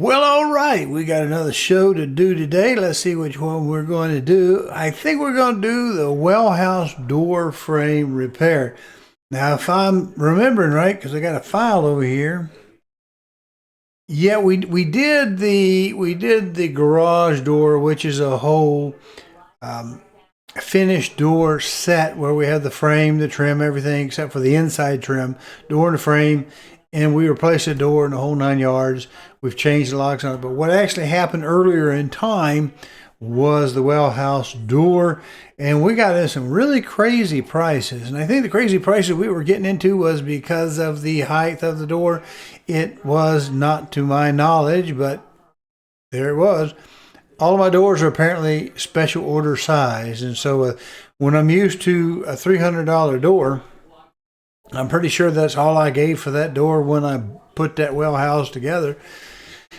Well, all right, we got another show to do today. Let's see which one we're going to do. I think we're going to do the well house door frame repair. Now, if I'm remembering right, because I got a file over here. Yeah, we did the garage door, which is a whole finished door set where we have the frame, the trim, everything except for the inside trim, door and the frame, and we replaced the door in the whole 9 yards. We've changed the locks on it. But what actually happened earlier in time was the well house door, and we got in some really crazy prices. And I think the crazy prices we were getting into was because of the height of the door. It was not to my knowledge, but there it was. All of my doors are apparently special order size, and so when I'm used to a $300 door, I'm pretty sure that's all I gave for that door when I put that well house together.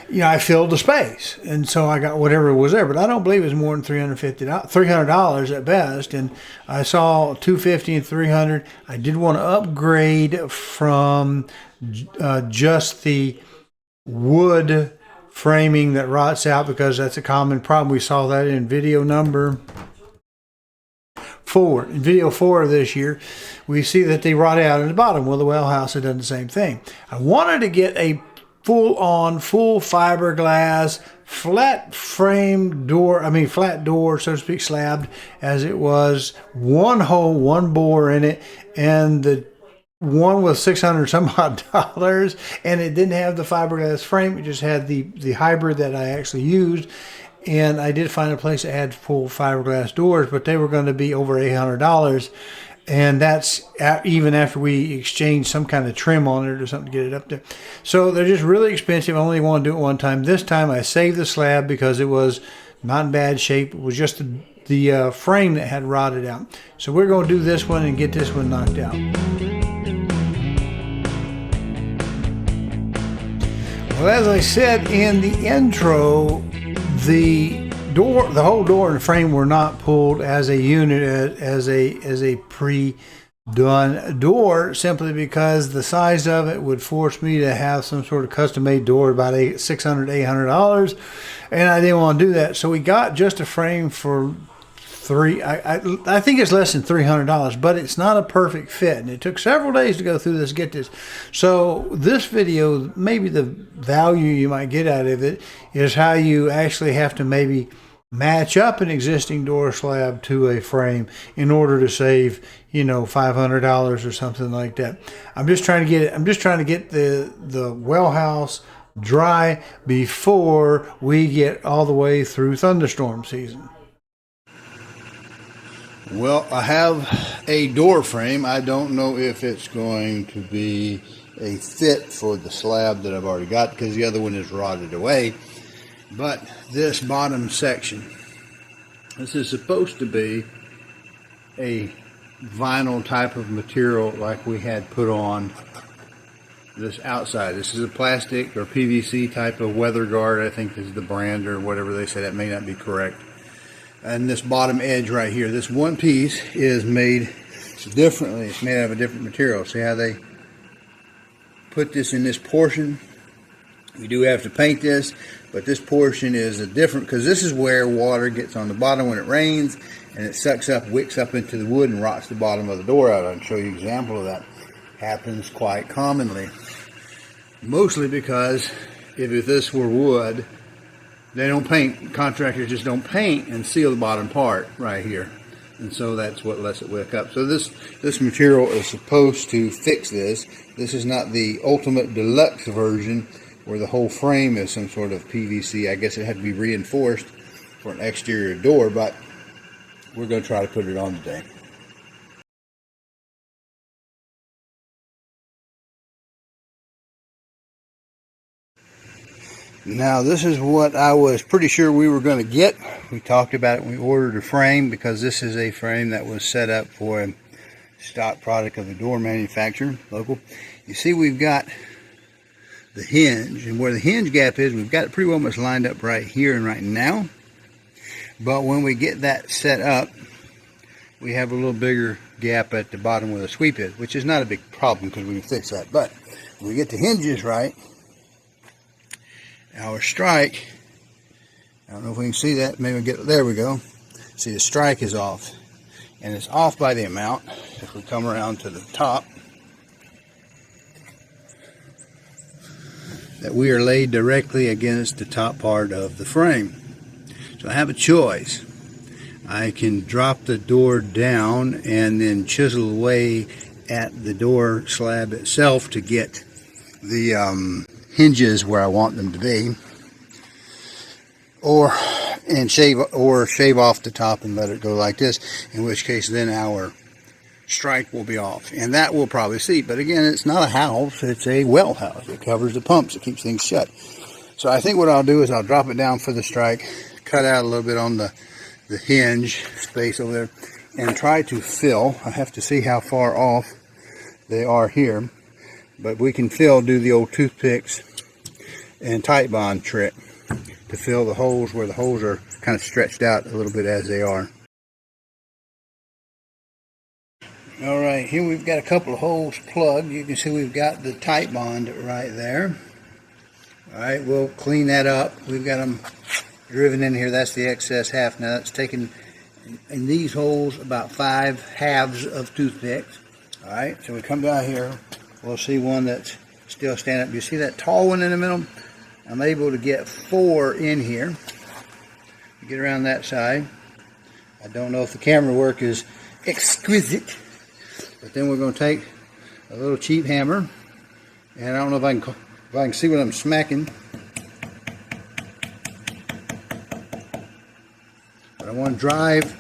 You know, I filled the space, and so I got whatever was there, but I don't believe it's more than $300 at best. And I saw $250 and $300. I did want to upgrade from just the wood framing that rots out, because that's a common problem. We saw that in video number 4. In video 4 of this year, we see that they rot out at the bottom. Well, the well house has done the same thing. I wanted to get a full fiberglass, flat frame door, flat door, so to speak, slabbed, as it was, one hole, one bore in it, and the one was $600 some odd dollars, and it didn't have the fiberglass frame. It just had the hybrid that I actually used. And I did find a place that had full fiberglass doors, but they were going to be over $800. And that's even after we exchanged some kind of trim on it or something to get it up there. So they're just really expensive. I only want to do it one time. This time I saved the slab because it was not in bad shape. It was just the frame that had rotted out. So we're going to do this one and get this one knocked out. Well, as I said in the intro, the whole door and frame were not pulled as a unit, as a pre-done door, simply because the size of it would force me to have some sort of custom-made door about $600, $800, and I didn't want to do that. So we got just a frame for I think it's less than $300, but it's not a perfect fit, and it took several days to go through this, get this. So this video, maybe the value you might get out of it is how you actually have to maybe match up an existing door slab to a frame in order to save, $500 or something like that. I'm just trying to get the well house dry before we get all the way through thunderstorm season. Well, I have a door frame. I don't know if it's going to be a fit for the slab that I've already got, because the other one is rotted away. But this bottom section, this is supposed to be a vinyl type of material like we had put on this outside. This is a plastic or PVC type of weather guard, I think is the brand or whatever they say. That may not be correct. And this bottom edge right here, this one piece is made differently. It's made out of a different material. See how they put this in this portion? We do have to paint this, but this portion is a different, because this is where water gets on the bottom when it rains, and it sucks up, wicks up into the wood and rots the bottom of the door out. I'll show you an example of that. Happens quite commonly. Mostly because if this were wood, they don't paint, contractors just don't paint and seal the bottom part right here. And so that's what lets it wick up. So this material is supposed to fix this. This is not the ultimate deluxe version where the whole frame is some sort of PVC. I guess it had to be reinforced for an exterior door, but we're going to try to put it on today. Now this is what I was pretty sure we were going to get. We talked about it when we ordered a frame, because this is a frame that was set up for a stock product of the door manufacturer, local. You see, we've got the hinge, and where the hinge gap is, we've got it pretty well much lined up right here and right now. But when we get that set up, we have a little bigger gap at the bottom where the sweep is, which is not a big problem because we can fix that. But when we get the hinges right, our strike, I don't know if we can see that, maybe we'll get, there we go. See, the strike is off, and it's off by the amount. If we come around to the top, that we are laid directly against the top part of the frame. So I have a choice. I can drop the door down and then chisel away at the door slab itself to get the hinges where I want them to be, or shave off the top and let it go like this, in which case then our strike will be off, and that we'll probably see. But again, it's not a house, it's a well house. It covers the pumps, it keeps things shut. So I think what I'll do is I'll drop it down for the strike, cut out a little bit on the hinge space over there, and try to fill. I have to see how far off they are here, but we can do the old toothpicks and tight bond trick to fill the holes where the holes are kind of stretched out a little bit as they are. All right, here we've got a couple of holes plugged. You can see we've got the tight bond right there. All right, we'll clean that up. We've got them driven in here. That's the excess half. Now that's taken in these holes about 5 halves of toothpicks. All right, so we come down here. We'll see one that's still standing up. You see that tall one in the middle? I'm able to get 4 in here. Get around that side. I don't know if the camera work is exquisite, but then we're going to take a little cheap hammer, and I don't know if I can see what I'm smacking, but I want to drive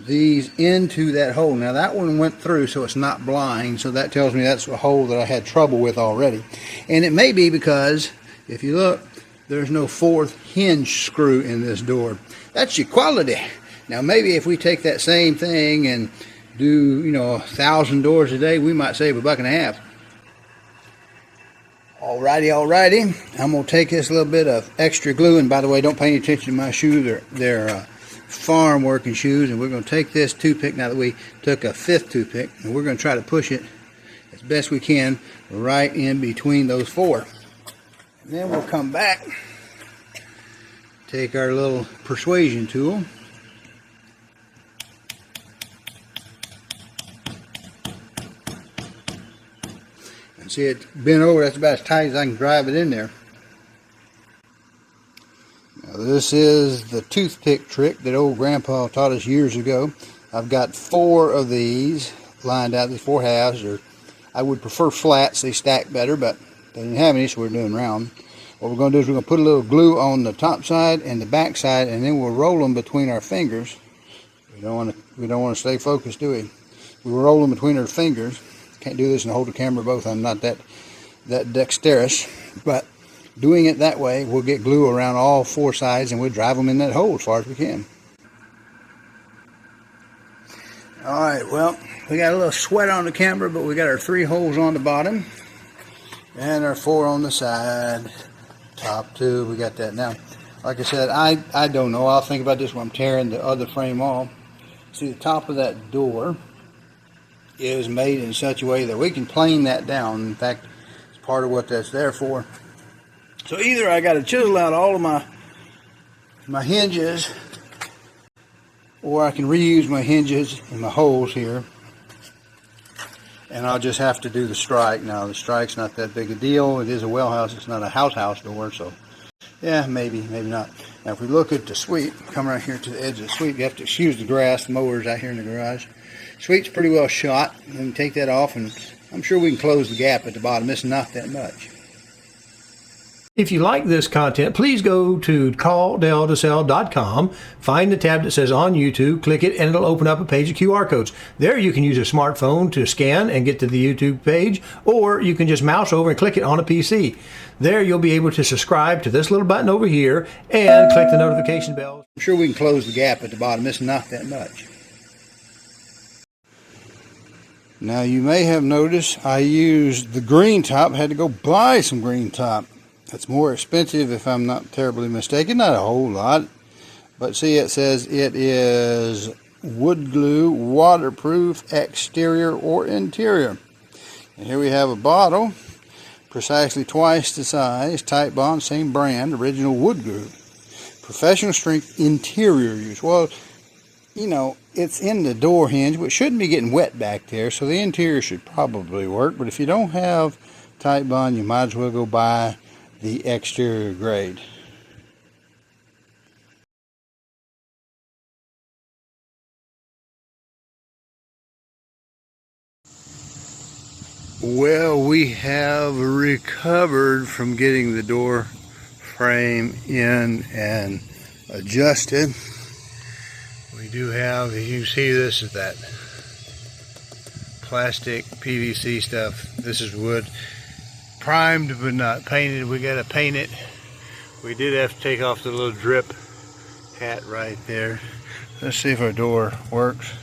these into that hole. Now that one went through, so it's not blind, so that tells me that's a hole that I had trouble with already. And it may be because, if you look, there's no 4th hinge screw in this door. That's your quality. Now maybe if we take that same thing and do, 1,000 doors a day, we might save $1.50. Alrighty. I'm going to take this little bit of extra glue, and by the way, don't pay any attention to my shoes. They're farm working shoes, and we're going to take this toothpick, now that we took a 5th toothpick, and we're going to try to push it as best we can right in between those 4. And then we'll come back, take our little persuasion tool, and see it bent over. That's about as tight as I can drive it in there. Now this is the toothpick trick that old grandpa taught us years ago. I've got 4 of these lined out, these 4 halves, or I would prefer flats, they stack better, but they didn't have any, so we're doing round. What we're going to do is we're going to put a little glue on the top side and the back side, and then we'll roll them between our fingers. We don't want to stay focused, do we? We roll them between our fingers. Can't do this and hold the camera both. I'm not that dexterous, but doing it that way, we'll get glue around all 4 sides, and we'll drive them in that hole as far as we can. All right, well, we got a little sweat on the camera, but we got our 3 holes on the bottom and our 4 on the side. Top 2, we got that. Now, like I said, I don't know. I'll think about this when I'm tearing the other frame off. See, the top of that door is made in such a way that we can plane that down. In fact, it's part of what that's there for. So either I got to chisel out all of my hinges, or I can reuse my hinges and my holes here, and I'll just have to do the strike. Now the strike's not that big a deal. It is a well house, it's not a house door, so yeah, maybe not. Now if we look at the sweep, come right here to the edge of the sweep, you have to excuse the grass, the mowers out here in the garage. Sweep's pretty well shot. We can take that off, and I'm sure we can close the gap at the bottom. It's not that much. If you like this content, please go to calldelltosell.com, find the tab that says on YouTube, click it, and it'll open up a page of QR codes. There you can use a smartphone to scan and get to the YouTube page, or you can just mouse over and click it on a PC. There you'll be able to subscribe to this little button over here and click the notification bell. I'm sure we can close the gap at the bottom. It's not that much. Now you may have noticed I used the green top, had to go buy some green top. It's more expensive if I'm not terribly mistaken, not a whole lot. But see, it says it is wood glue, waterproof, exterior or interior. And here we have a bottle. precisely twice the size, tight bond, same brand, original wood group. Professional strength interior use. Well, you know, it's in the door hinge, but it shouldn't be getting wet back there, so the interior should probably work. But if you don't have tight bond, you might as well go buy the exterior grade. Well, we have recovered from getting the door frame in and adjusted. We do have, as you can see, this is that plastic PVC stuff. This is wood, primed but not painted. We got to paint it. We did have to take off the little drip hat right there. Let's see if our door works.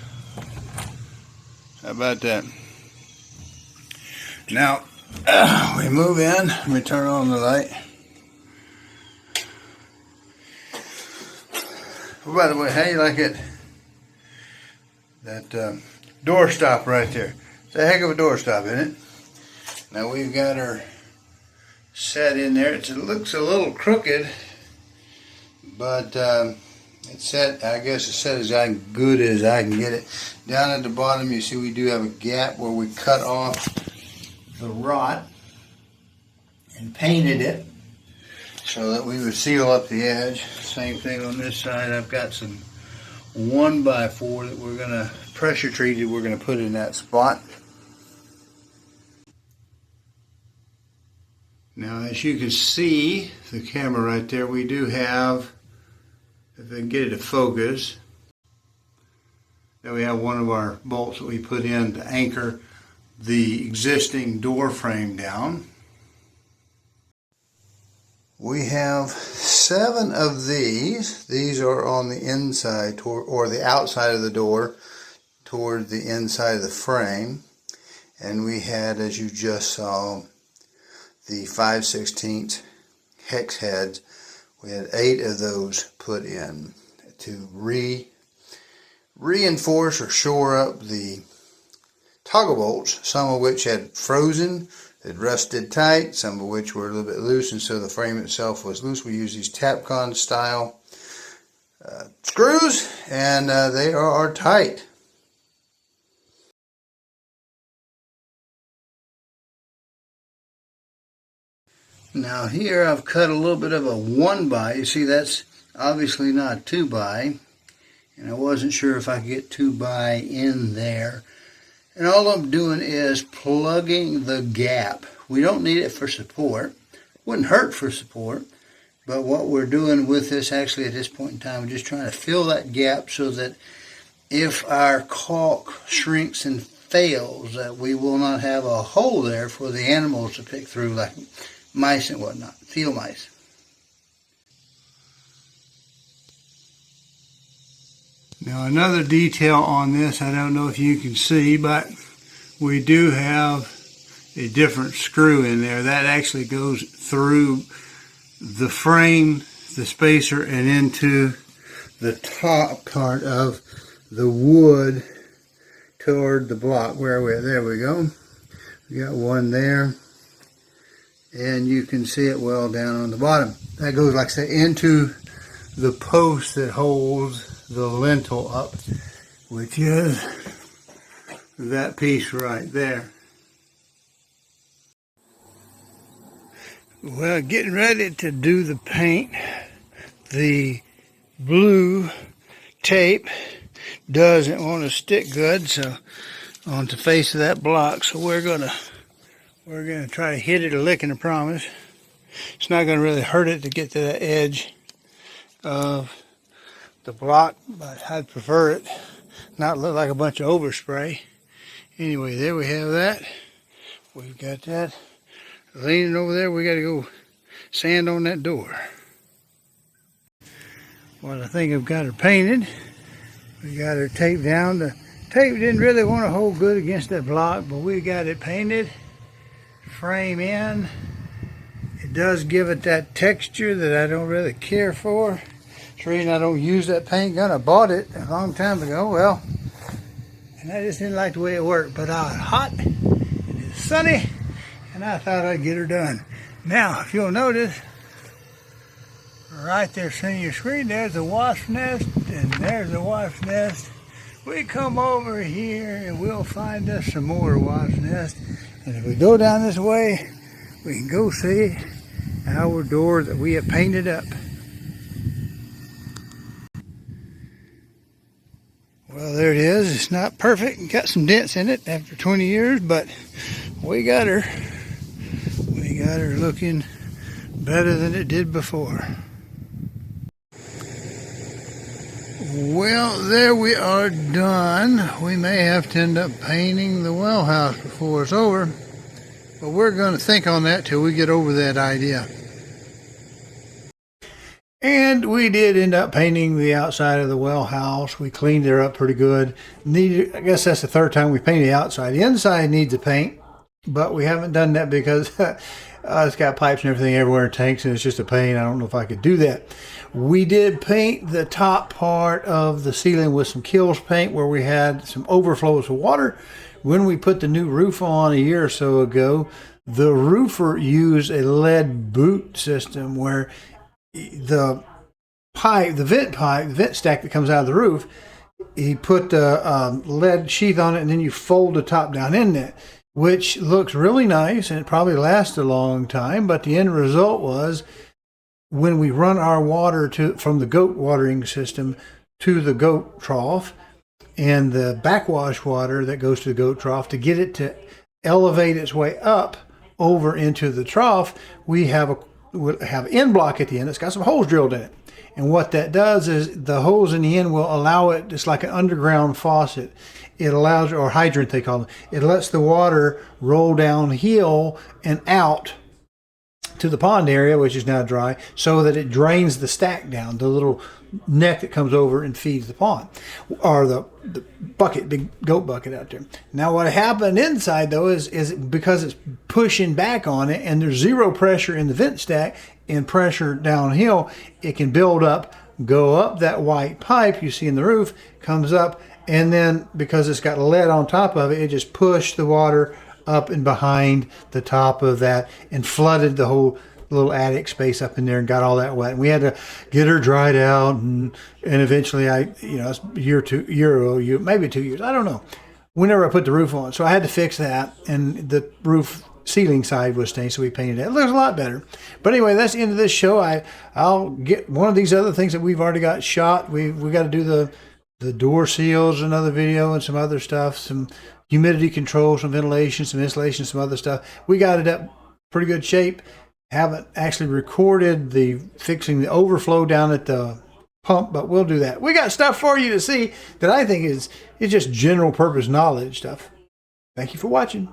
How about that? Now, we move in, we turn on the light. Oh, by the way, how you like it? That door stop right there. It's a heck of a door stop, isn't it? Now we've got her set in there. It looks a little crooked, but it's set, I guess it's set as good as I can get it. Down at the bottom, you see we do have a gap where we cut off the rot and painted it so that we would seal up the edge. Same thing on this side. I've got some 1x4 that we're going to pressure treated. We're going to put in that spot. Now, as you can see, the camera right there, we do have, if I can get it to focus, then we have one of our bolts that we put in to anchor the existing door frame down. We have 7 of these. These are on the inside or the outside of the door toward the inside of the frame. And we had, as you just saw, the 5/16 hex heads. We had 8 of those put in to reinforce or shore up the toggle bolts, some of which had frozen, had rusted tight, some of which were a little bit loose, and so the frame itself was loose. We use these Tapcon style screws, and they are tight. Now here I've cut a little bit of a 1x. You see, that's obviously not 2x, and I wasn't sure if I could get 2x in there. And all I'm doing is plugging the gap. We don't need it for support. Wouldn't hurt for support. But what we're doing with this, actually at this point in time, we're just trying to fill that gap so that if our caulk shrinks and fails, that we will not have a hole there for the animals to pick through, like mice and whatnot, field mice. Now, another detail on this, I don't know if you can see, but we do have a different screw in there. That actually goes through the frame, the spacer, and into the top part of the wood toward the block. Where are we? There we go. We got one there, and you can see it well down on the bottom. That goes, like I say, into the post that holds the lintel up, which is that piece right there. Well, getting ready to do the paint. The blue tape doesn't want to stick good, so on the face of that block. So we're gonna try to hit it a lick, and I promise. It's not gonna really hurt it to get to the edge of the block, but I'd prefer it not look like a bunch of overspray. Anyway, there we have that. We've got that leaning over there. We got to go sand on that door. Well, I think I've got her painted. We got her taped down. The tape didn't really want to hold good against that block, but we got it painted, frame in. It does give it that texture that I don't really care for. That's the reason I don't use that paint gun. I bought it a long time ago. Well, and I just didn't like the way it worked. But it's hot, it is sunny, and I thought I'd get her done. Now, if you'll notice, right there seeing your screen, there's a wasp nest, and there's a wasp nest. We come over here and we'll find us some more wasp nests. And if we go down this way, we can go see our door that we have painted up. Well, there it is. It's not perfect. Got some dents in it after 20 years, but we got her. We got her looking better than it did before. Well, there we are done. We may have to end up painting the well house before it's over, but we're going to think on that till we get over that idea. And we did end up painting the outside of the well house. We cleaned her up pretty good. I guess that's the third time we painted the outside. The inside needs a paint, but we haven't done that because it's got pipes and everything everywhere in tanks, and it's just a pain. I don't know if I could do that. We did paint the top part of the ceiling with some Kills paint where we had some overflows of water. When we put the new roof on a year or so ago, the roofer used a lead boot system where the vent stack that comes out of the roof, he put the lead sheath on it, and then you fold the top down in it, which looks really nice, and it probably lasts a long time. But the end result was, when we run our water from the goat watering system to the goat trough, and the backwash water that goes to the goat trough, to get it to elevate its way up over into the trough, we have an end block at the end. It's got some holes drilled in it. And what that does is the holes in the end will allow it, it's like an underground faucet. It allows, or hydrant they call it, it lets the water roll downhill and out to the pond area, which is now dry, so that it drains the stack down, the little neck that comes over and feeds the pond, or the bucket, big goat bucket out there. Now what happened inside though is because it's pushing back on it and there's zero pressure in the vent stack and pressure downhill, it can build up, go up that white pipe you see in the roof, comes up, and then because it's got lead on top of it, it just pushed the water up and behind the top of that and flooded the whole little attic space up in there and got all that wet. And we had to get her dried out, and eventually it's a year, maybe 2 years, I don't know, whenever I put the roof on. So I had to fix that, and the roof ceiling side was stained, so we painted it. It looks a lot better. But anyway, that's the end of this show. I'll get one of these other things that we've already got shot. We got to do the door seals, another video, and some other stuff, some humidity control, some ventilation, some insulation, some other stuff. We got it up pretty good shape. Haven't actually recorded fixing the overflow down at the pump, but we'll do that. We got stuff for you to see that I think is just general purpose knowledge stuff. Thank you for watching.